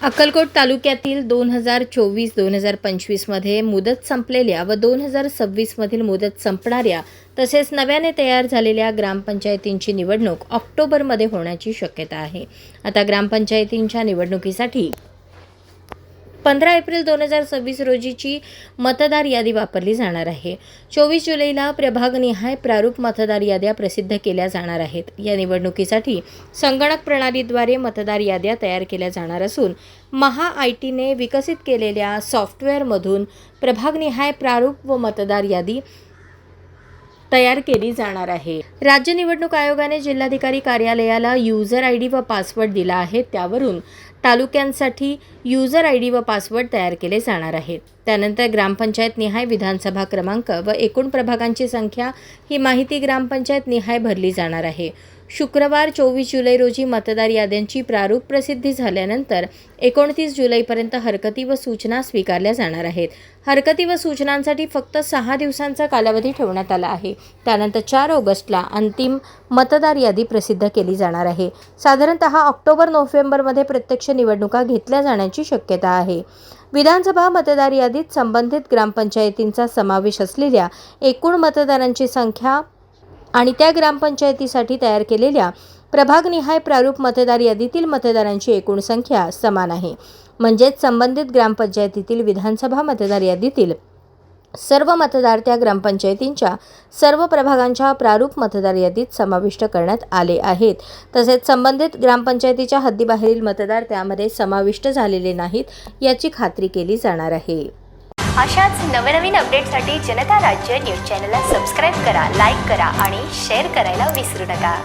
अक्कलकोट तालुक्यातील 2024-2025 मध्ये मुदत संपलेल्या व 2026 मधील मुदत संपणाऱ्या तसेच नव्याने तयार झालेल्या ग्रामपंचायतींची निवडणूक ऑक्टोबरमध्ये होण्याची शक्यता आहे। आता ग्रामपंचायतींच्या निवडणुकीसाठी 15 एप्रिल 2026 रोजीची मतदार यादी वापरली जाणार आहे। 24 जुलैला प्रभागनिहाय प्रारूप मतदार याद्या प्रसिद्ध केल्या जाणार आहेत। या निवडणुकीसाठी संगणक प्रणालीद्वारे मतदार याद्या तयार केल्या जाणार असून महा-आयटीने विकसित केलेल्या सॉफ्टवेअरमधून प्रभागनिहाय प्रारूप व मतदार यादी तयार केली जाणार आहे। राज्य निवडणूक आयोगाने जिल्हाधिकारी कार्यालयाला यूजर आयडी व पासवर्ड दिला आहे। त्यावरून तालुक्यांसाठी यूजर आयडी व पासवर्ड तयार केले जाणार आहेत। त्यानंतर ग्रामपंचायत निहाय विधानसभा क्रमांक व एकूण प्रभागांची संख्या ही माहिती ग्रामपंचायत निहाय भरली जाणार आहे। शुक्रवार 24 जुलै रोजी मतदार याद्यांची प्रारूप प्रसिद्धी झाल्यानंतर 29 जुलैपर्यंत हरकती व सूचना स्वीकारल्या जाणार आहेत। हरकती व सूचनांसाठी फक्त 6 दिवसांचा कालावधी ठेवण्यात आला आहे। त्यानंतर 4 ऑगस्टला अंतिम मतदार यादी प्रसिद्ध केली जाणार आहे। साधारणतः ऑक्टोबर-नोव्हेंबरमध्ये प्रत्यक्ष निवडणुका घेतल्या जाण्याची शक्यता आहे। विधानसभा मतदार यादीत संबंधित ग्रामपंचायतींचा समावेश असलेल्या एकूण मतदारांची संख्या आणि त्या ग्रामपंचायतीसाठी तयार केलेल्या प्रभागनिहाय प्रारूप मतदार यादीतील मतदारांची एकूण संख्या समान आहे। म्हणजेच संबंधित ग्रामपंचायतीतील विधानसभा मतदार यादीतील सर्व मतदार त्या ग्रामपंचायतींच्या सर्व प्रभागांच्या प्रारूप मतदार यादीत समाविष्ट करण्यात आले आहेत। तसेच संबंधित ग्रामपंचायतीच्या हद्दीबाहेरील मतदार त्यामध्ये समाविष्ट झालेले नाहीत याची खात्री केली जाणार आहे। अशाच नवनवीन अपडेटसाठी जनता राज्य न्यूज चॅनलला सबस्क्राईब करा, लाईक करा आणि शेअर करायला विसरू नका।